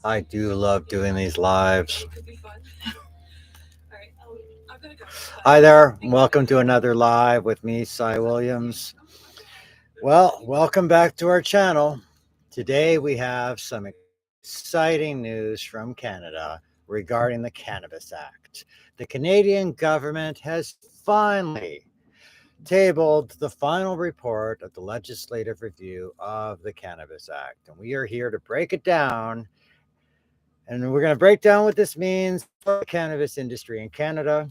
I do love doing these lives. Hi there. Welcome to another live with me, Cy Williams. Well, welcome back to our channel. Today we have some exciting news from Canada regarding the Cannabis Act. The Canadian government has finally tabled the final report of the legislative review of the Cannabis Act. And we are here to break it down. And we're going to break down what this means for the cannabis industry in Canada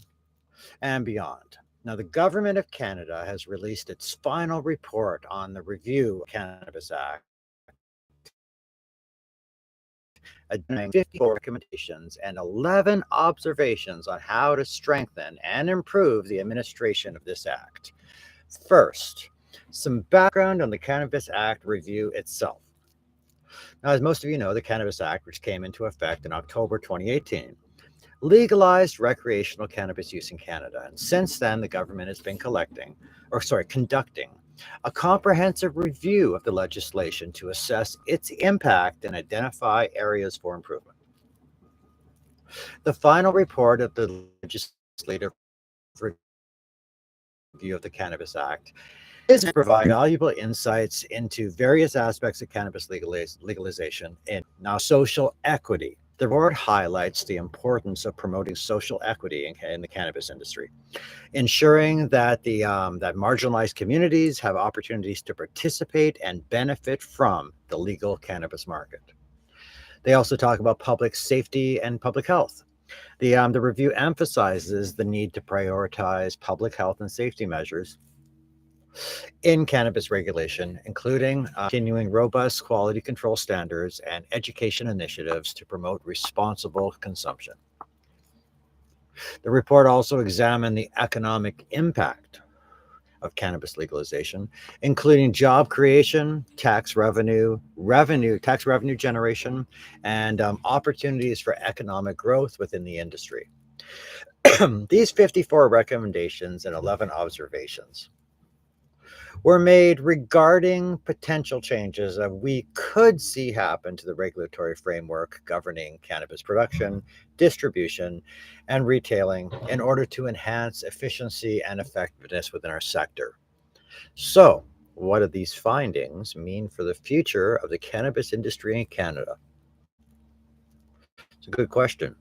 and beyond. Now, the government of Canada has released its final report on the review of the Cannabis Act, identifying 54 recommendations and 11 observations on how to strengthen and improve the administration of this act. First, some background on the Cannabis Act review itself. Now, as most of you know, the Cannabis Act, which came into effect in October 2018, legalized recreational cannabis use in Canada. And since then, the government has been conducting a comprehensive review of the legislation to assess its impact and identify areas for improvement. The final report of the legislative review of the Cannabis Act is to provide valuable insights into various aspects of cannabis legalization and now social equity. The report highlights the importance of promoting social equity in the cannabis industry, ensuring that that marginalized communities have opportunities to participate and benefit from the legal cannabis market. They also talk about public safety and public health. The review emphasizes the need to prioritize public health and safety measures in cannabis regulation, including continuing robust quality control standards and education initiatives to promote responsible consumption. The report also examined the economic impact of cannabis legalization, including job creation, tax revenue generation, and opportunities for economic growth within the industry. These 54 recommendations and 11 observations were made regarding potential changes that we could see happen to the regulatory framework governing cannabis production, distribution, and retailing in order to enhance efficiency and effectiveness within our sector. So, what do these findings mean for the future of the cannabis industry in Canada? It's a good question.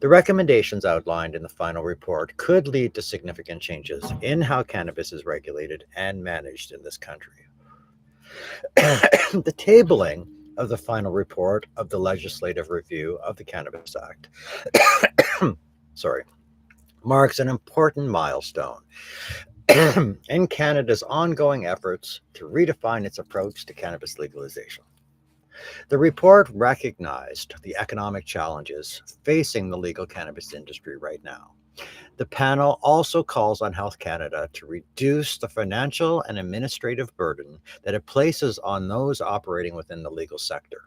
The recommendations outlined in the final report could lead to significant changes in how cannabis is regulated and managed in this country. The tabling of the final report of the legislative review of the Cannabis Act sorry, marks an important milestone in Canada's ongoing efforts to redefine its approach to cannabis legalization. The report recognized the economic challenges facing the legal cannabis industry right now. The panel also calls on Health Canada to reduce the financial and administrative burden that it places on those operating within the legal sector.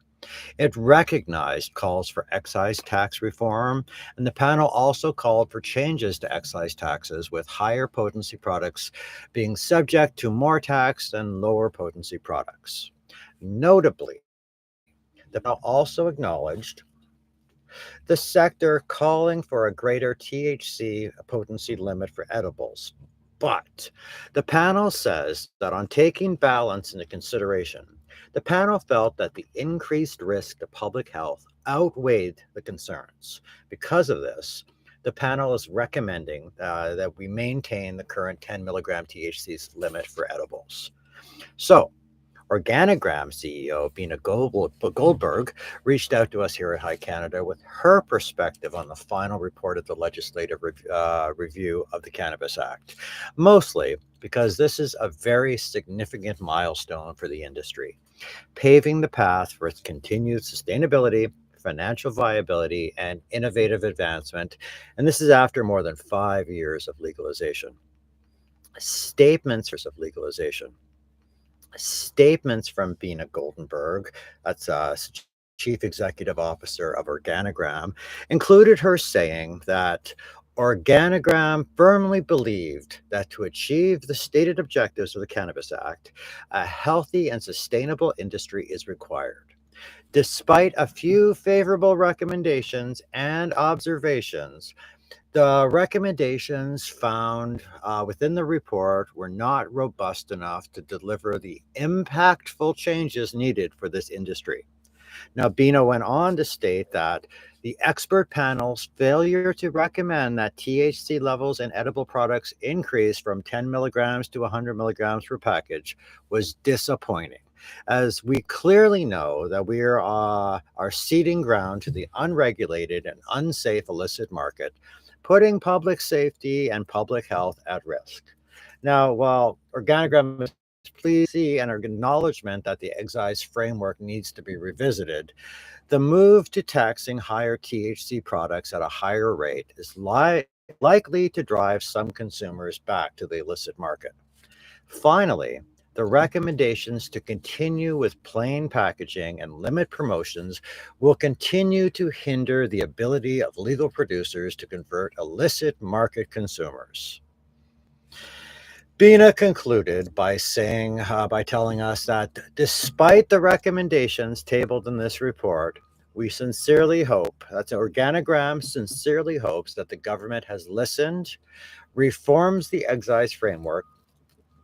It recognized calls for excise tax reform, and the panel also called for changes to excise taxes, with higher potency products being subject to more tax than lower potency products. Notably, the panel also acknowledged the sector calling for a greater THC potency limit for edibles. But the panel says that on taking balance into consideration, the panel felt that the increased risk to public health outweighed the concerns. Because of this, the panel is recommending that we maintain the current 10 milligram THC limit for edibles. So, Organigram CEO Beena Goldberg reached out to us here at High Canada with her perspective on the final report of the legislative review of the Cannabis Act, mostly because this is a very significant milestone for the industry, paving the path for its continued sustainability, financial viability, and innovative advancement. And this is after more than 5 years of legalization. Statements from Beena Goldenberg, that's Chief Executive Officer of Organigram, included her saying that Organigram firmly believed that to achieve the stated objectives of the Cannabis Act, a healthy and sustainable industry is required. Despite a few favorable recommendations and observations, the recommendations found within the report were not robust enough to deliver the impactful changes needed for this industry. Now, Bina went on to state that the expert panel's failure to recommend that THC levels in edible products increase from 10 milligrams to 100 milligrams per package was disappointing, as we clearly know that we are ceding ground to the unregulated and unsafe illicit market, putting public safety and public health at risk. Now, while Organogram is pleased to see an acknowledgement that the excise framework needs to be revisited, the move to taxing higher THC products at a higher rate is likely to drive some consumers back to the illicit market. Finally, the recommendations to continue with plain packaging and limit promotions will continue to hinder the ability of legal producers to convert illicit market consumers. Bina concluded by telling us that despite the recommendations tabled in this report, we sincerely hope, that's Organogram sincerely hopes that the government has listened, reforms the excise framework,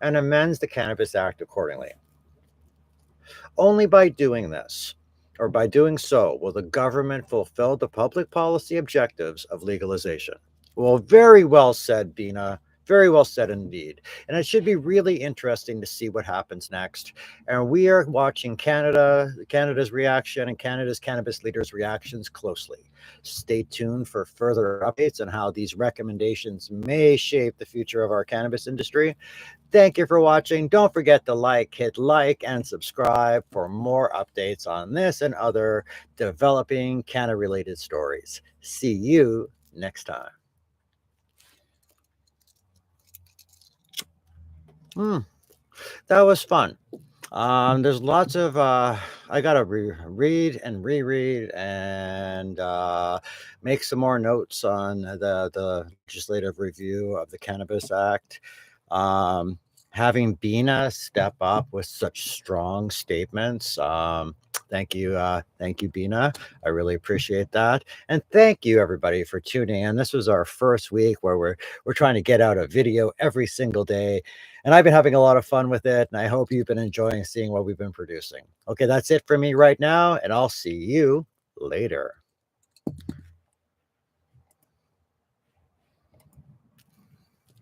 and amends the Cannabis Act accordingly. Only by doing this, or by doing so, will the government fulfill the public policy objectives of legalization. Well, very well said, Bina. Very well said indeed. And it should be really interesting to see what happens next. And we are watching Canada's reaction and Canada's cannabis leaders' reactions closely. Stay tuned for further updates on how these recommendations may shape the future of our cannabis industry. Thank you for watching. Don't forget to hit like and subscribe for more updates on this and other developing Canada-related stories. See you next time. That was fun. There's lots of I gotta read and reread and make some more notes on the legislative review of the Cannabis Act. Having Bina step up with such strong statements. Thank you, Bina. I really appreciate that, and thank you everybody for tuning in. This was our first week where we're trying to get out a video every single day, and I've been having a lot of fun with it, and I hope you've been enjoying seeing what we've been producing. Okay, that's it for me right now, and I'll see you later.